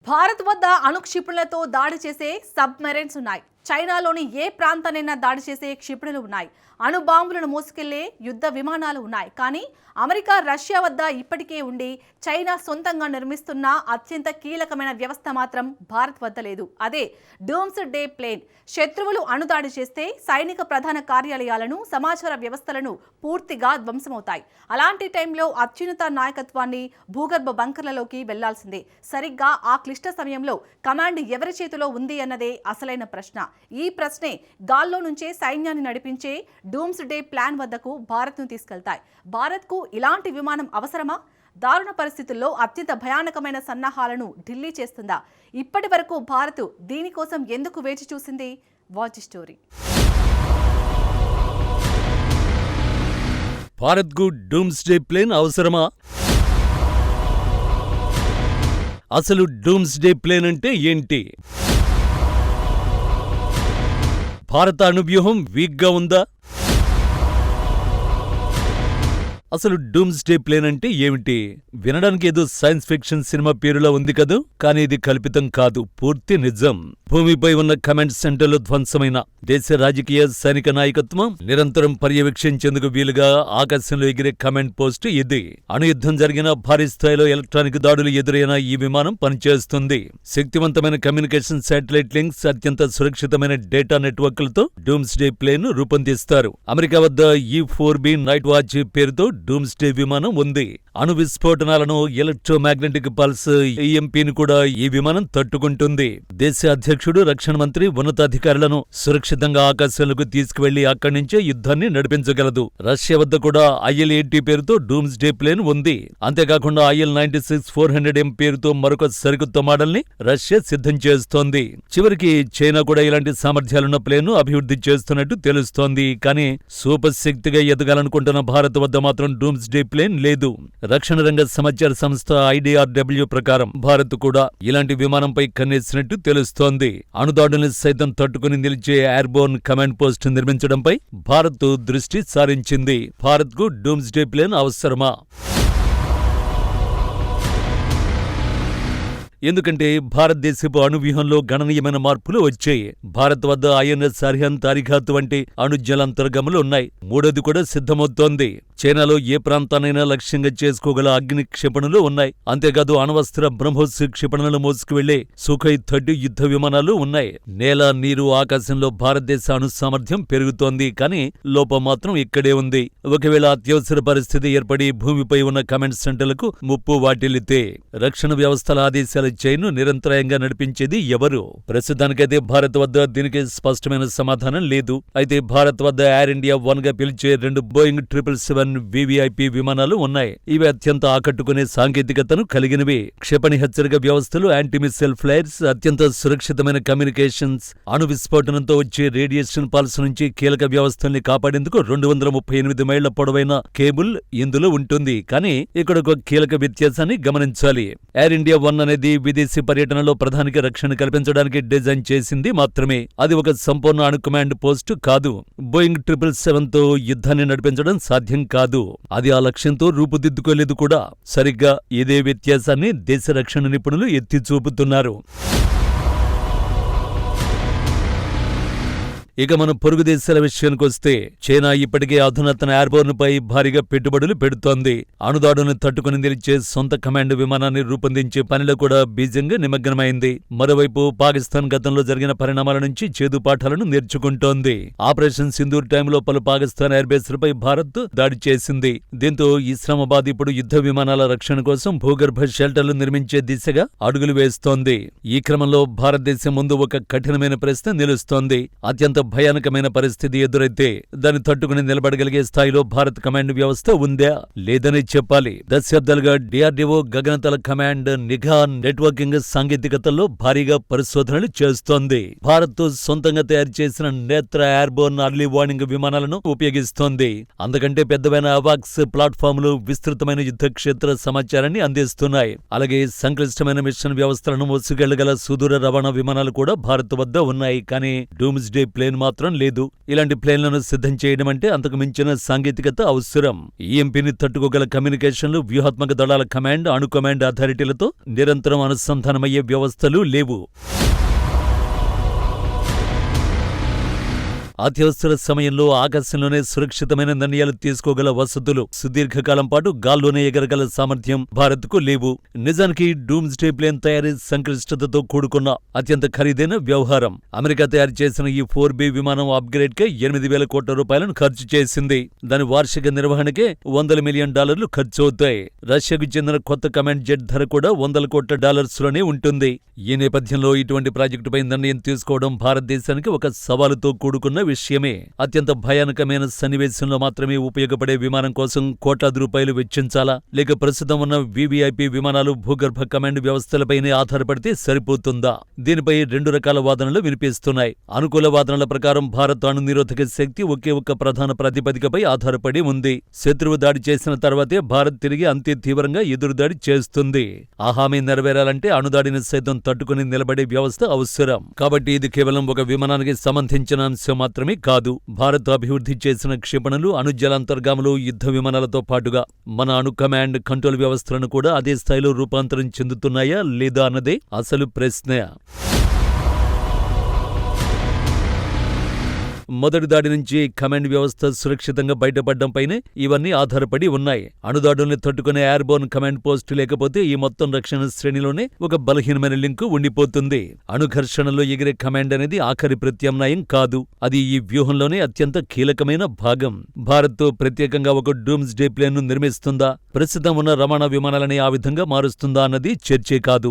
భారత్ వద్ద అణు క్షిపణులతో దాడి చేసే సబ్మెరైన్స్ ఉన్నాయి. చైనాలోని ఏ ప్రాంతానైనా దాడి చేసే క్షిపణులు ఉన్నాయి. అణు బాంబులను మోసుకెళ్లే యుద్ధ విమానాలు ఉన్నాయి. కానీ అమెరికా, రష్యా వద్ద ఇప్పటికే ఉండి చైనా సొంతంగా నిర్మిస్తున్న అత్యంత కీలకమైన వ్యవస్థ మాత్రం భారత్ వద్ద లేదు. అదే డూమ్స్ డే ప్లేన్. శత్రువులు అణుదాడి చేస్తే సైనిక ప్రధాన కార్యాలయాలను, సమాచార వ్యవస్థలను పూర్తిగా ధ్వంసమవుతాయి. అలాంటి టైంలో అత్యున్నత నాయకత్వాన్ని భూగర్భ బంకర్లలోకి వెళ్లాల్సిందే. సరిగ్గా ఆ క్లిష్ట సమయంలో కమాండ్ ఎవరి చేతిలో ఉంది అన్నదే అసలైన ప్రశ్న. ఈ ప్రశ్నే గాల్లో నుంచే సైన్యాన్ని నడిపించే డూమ్స్ డే ప్లాన్ వద్దకు భారత్ను తీసుకెళ్తాయి. భారత్కు ఇలాంటి విమానం అవసరమా? దారుణ పరిస్థితుల్లో అత్యంత భయానకమైన సన్నాహాలను ఢిల్లీ చేస్తుందా? ఇప్పటి వరకు భారత్ దీనికోసం ఎందుకు వేచి చూసింది? Watch story. భారత్కు డూమ్స్ డే ప్లేన్ అవసరమా? అసలు డూమ్స్ డే ప్లేన్ అంటే ఏంటి? భారత అణువ్యూహం వీక్గా ఉందా? అసలు డూమ్స్ డే ప్లేన్ అంటే ఏమిటి? వినడానికి ఏదో సైన్స్ ఫిక్షన్ సినిమా పేరులో ఉంది కదూ, కానీ ఇది కల్పితం కాదు, పూర్తి నిజం. భూమిపై ఉన్న కమాండ్ సెంటర్లో ధ్వంసమైన దేశ రాజకీయ సైనిక నాయకత్వం నిరంతరం పర్యవేక్షించేందుకు వీలుగా ఆకాశంలో ఎగిరే కమాండ్ పోస్ట్ ఇది. అణుయుద్ధం జరిగిన, భారీ స్థాయిలో ఎలక్ట్రానిక్ దాడులు ఎదురైన ఈ విమానం పనిచేస్తుంది. శక్తివంతమైన కమ్యూనికేషన్ శాటిలైట్ లింక్స్, అత్యంత సురక్షితమైన డేటా నెట్వర్క్లతో డూమ్స్ డే ప్లేన్ రూపొందిస్తారు. అమెరికా వద్ద E-4B నైట్ వాచ్ పేరుతో డూమ్స్ డే విమానం ఉంది. అణు విస్ఫోటనాలను, ఎలక్ట్రోమాగ్నెటిక్ పల్స్ EMPని కూడా ఈ విమానం తట్టుకుంటుంది. దేశ అధ్యక్షుడు, రక్షణ మంత్రి, ఉన్నతాధికారులను సురక్షితంగా ఆకాశంలోకి తీసుకువెళ్లి అక్కడి నుంచే యుద్ధాన్ని నడిపించగలదు. రష్యా వద్ద కూడా IL-80 పేరుతో డూమ్స్ డే ప్లేన్ ఉంది. అంతేకాకుండా IL-96-400M పేరుతో మరొక సరికొత్త మోడల్ని రష్యా సిద్ధం చేస్తోంది. చివరికి చైనా కూడా ఇలాంటి సామర్థ్యాలున్న ప్లేన్ అభివృద్ధి చేస్తున్నట్టు తెలుస్తోంది. కానీ సూపర్ శక్తిగా ఎదగాలనుకుంటున్న భారత్ వద్ద మాత్రం డూమ్స్ డే ప్లేన్ లేదు. రక్షణ రంగ సమాచార సంస్థ IDRW ప్రకారం భారత్ కూడా ఇలాంటి విమానంపై కన్నేసినట్టు తెలుస్తోంది. అణుదాడుల్ని సైతం తట్టుకుని నిలిచే ఎయిర్బోర్న్ కమాండ్ పోస్ట్ నిర్మించడంపై భారత్ దృష్టి సారించింది. భారత్కు డూమ్స్ డే ప్లేన్ అవసరమా? ఎందుకంటే భారతదేశపు అణువ్యూహంలో గణనీయమైన మార్పులు వచ్చాయి. భారత్ వద్ద INS అరిహంత్, అరిఘాత్ వంటి అణుజలాంతర్గములు ఉన్నాయి. మూడోది కూడా సిద్ధమవుతోంది. చైనాలో ఏ ప్రాంతాన్నైనా లక్ష్యంగా చేసుకోగల అగ్ని క్షిపణులు ఉన్నాయి. అంతేకాదు అణ్వస్త్ర బ్రహ్మోస్ క్షిపణులను మోసుకువెళ్లే Sukhoi-30 యుద్ధ విమానాలు ఉన్నాయి. నేల, నీరు, ఆకాశంలో భారతదేశ అణు సామర్థ్యం పెరుగుతోంది. కానీ లోపం మాత్రం ఇక్కడే ఉంది. ఒకవేళ అత్యవసర పరిస్థితి ఏర్పడి భూమిపై ఉన్న కమాండ్ సెంటర్లకు ముప్పు వాటిల్లితే రక్షణ వ్యవస్థల ఆదేశాల చైన్ను నిరంతరాయంగా నడిపించేది ఎవరు? ప్రస్తుతానికైతే భారత్ వద్ద దీనికి స్పష్టమైన సమాధానం లేదు. అయితే భారత్ వద్ద ఎయిర్ ఇండియా 1 గా పిలిచే 2 Boeing 777 VVIP విమానాలు ఉన్నాయి. ఇవి అత్యంత ఆకట్టుకునే సాంకేతికతను కలిగినవి. క్షిపణి హెచ్చరిక వ్యవస్థలు, యాంటీమిసైల్ ఫ్లైర్స్, అత్యంత సురక్షితమైన కమ్యూనికేషన్స్, అణు విస్ఫోటనంతో వచ్చే రేడియేషన్ పల్స్ నుంచి కీలక వ్యవస్థల్ని కాపాడేందుకు 238 మైళ్ల పొడవైన కేబుల్ ఇందులో ఉంటుంది. కానీ ఇక్కడ ఒక కీలక వ్యత్యాసాన్ని గమనించాలి. ఎయిర్ ఇండియా 1 అనేది విదేశీ పర్యటనలో ప్రధానికి రక్షణ కల్పించడానికి డిజైన్ చేసింది మాత్రమే. అది ఒక సంపూర్ణ అణు కమాండ్ పోస్టు కాదు. Boeing 777తో యుద్ధాన్ని నడిపించడం సాధ్యం కాదు. అది ఆ లక్ష్యంతో రూపుదిద్దుకోలేదు కూడా. సరిగ్గా ఇదే వ్యత్యాసాన్ని దేశ రక్షణ నిపుణులు ఎత్తి చూపుతున్నారు. ఇక మన పొరుగు దేశాల విషయానికొస్తే చైనా ఇప్పటికే అధునాతన ఎయిర్బోర్న్ పై భారీగా పెట్టుబడులు పెడుతోంది. అణుదాడులను తట్టుకుని నిలిచే సొంత కమాండ్ విమానాన్ని రూపొందించే పనిలో కూడా బీజింగ్ నిమగ్నమైంది. మరోవైపు పాకిస్తాన్ గతంలో జరిగిన పరిణామాల నుంచి చేదు పాఠాలను నేర్చుకుంటోంది. ఆపరేషన్ సింధూర్ టైంలో పలు పాకిస్తాన్ ఎయిర్బేస్లపై భారత్ దాడి చేసింది. దీంతో ఇస్లామాబాద్ ఇప్పుడు యుద్ధ విమానాల రక్షణ కోసం భూగర్భ షెల్టర్లు నిర్మించే దిశగా అడుగులు వేస్తోంది. ఈ క్రమంలో భారతదేశం ముందు ఒక కఠినమైన ప్రశ్న నిలుస్తోంది. అత్యంత భయానకమైన పరిస్థితి ఎదురైతే దాన్ని తట్టుకుని నిలబడగలిగే స్థాయిలో భారత్ కమాండ్ వ్యవస్థ ఉందా లేదని చెప్పాలి. దశాబ్దాలుగా DRDO గగనతల కమాండ్, నిఘా, నెట్వర్కింగ్ సాంకేతికతల్లో భారీగా పరిశోధనలు చేస్తోంది. భారత్ సొంతంగా తయారు చేసిన నేత్ర ఎయిర్బోర్న్ అర్లీ వార్నింగ్ విమానాలను ఉపయోగిస్తోంది. అందుకంటే పెద్దవైన అవాక్స్ ప్లాట్ఫామ్లు విస్తృతమైన యుద్ధ క్షేత్ర సమాచారాన్ని అందిస్తున్నాయి. అలాగే సంక్లిష్టమైన మిషన్ వ్యవస్థలను మోసుకెళ్లగల సుదూర రవాణా విమానాలు కూడా భారత్ వద్ద ఉన్నాయి. కానీ డూమ్స్ డే ప్లేన్ మాత్రం లేదు. ఇలాంటి ప్లేన్లను సిద్ధం చేయడం అంటే అంతకు మించిన సాంకేతికత అవసరం. ఈఎంపీని తట్టుకోగల కమ్యూనికేషన్లు, వ్యూహాత్మక దళాల కమాండ్, అణు కమాండ్ అథారిటీలతో నిరంతరం అనుసంధానమయ్యే వ్యవస్థలు లేవు. అత్యవసర సమయంలో ఆకాశంలోనే సురక్షితమైన నిర్ణయాలు తీసుకోగల వసతులు, సుదీర్ఘకాలం పాటు గాల్లోనే ఎగరగల సామర్థ్యం భారత్కు లేవు. నిజానికి డూమ్స్డే ప్లేన్ తయారీ సంక్లిష్టతతో కూడుకున్న అత్యంత ఖరీదైన వ్యవహారం. అమెరికా తయారు చేసిన ఈ 4B విమానం అప్గ్రేడ్ కే 8,000 కోట్ల రూపాయలను ఖర్చు చేసింది. దాని వార్షిక నిర్వహణకే $100 మిలియన్ ఖర్చవుతాయి. రష్యాకు చెందిన కొత్త కమాండ్ జెట్ ధర కూడా $100 కోట్ల ఉంటుంది. ఈ నేపథ్యంలో ఇటువంటి ప్రాజెక్టుపై నిర్ణయం తీసుకోవడం భారతదేశానికి ఒక సవాలుతో కూడుకున్న విషయమే. అత్యంత భయానకమైన సన్నివేశంలో మాత్రమే ఉపయోగపడే విమానం కోసం కోట్లాది రూపాయలు వెచ్చించాలా, లేక ప్రస్తుతం ఉన్న VVIP విమానాలు భూగర్భ కమాండ్ వ్యవస్థలపైనే ఆధారపడితే సరిపోతుందా? దీనిపై 2 రకాల వాదనలు వినిపిస్తున్నాయి. అనుకూల వాదనల ప్రకారం భారత్ అణు నిరోధక శక్తి ఒకే ఒక్క ప్రధాన ప్రాతిపదికపై ఆధారపడి ఉంది. శత్రువు దాడి చేసిన తర్వాతే భారత్ తిరిగి అంతే తీవ్రంగా ఎదురుదాడి చేస్తుంది. ఆ హామీ నెరవేరాలంటే అణుదాడిని సైతం తట్టుకుని నిలబడే వ్యవస్థ అవసరం. కాబట్టి ఇది కేవలం ఒక విమానానికి సంబంధించిన అంశం మాత్రమే కాదు. భారత్ అభివృద్ధి చేసిన క్షిపణులు, అణు జలాంతర్గాములు, యుద్ధ విమానాలతో పాటుగా మన అణు కమాండ్, కంట్రోల్ వ్యవస్థలను కూడా అదే స్థాయిలో రూపాంతరం చెందుతున్నాయా లేదా అన్నదే అసలు ప్రశ్న. మొదటి దాడి నుంచి కమాండ్ వ్యవస్థ సురక్షితంగా బయటపడ్డంపైనే ఇవన్నీ ఆధారపడి ఉన్నాయి. అణుదాడుల్ని తట్టుకునే ఎయిర్బోర్న్ కమాండ్ పోస్టు లేకపోతే ఈ మొత్తం రక్షణ శ్రేణిలోనే ఒక బలహీనమైన లింకు ఉండిపోతుంది. అణుఘర్షణలో ఎగిరే కమాండ్ అనేది ఆఖరి ప్రత్యామ్నాయం కాదు. అది ఈ వ్యూహంలోనే అత్యంత కీలకమైన భాగం. భారత్ ప్రత్యేకంగా ఒక డూమ్స్డే ప్లేన్ ను నిర్మిస్తుందా, ప్రస్తుతం ఉన్న రవాణా విమానాలని ఆ విధంగా మారుస్తుందా అన్నది చర్చే కాదు.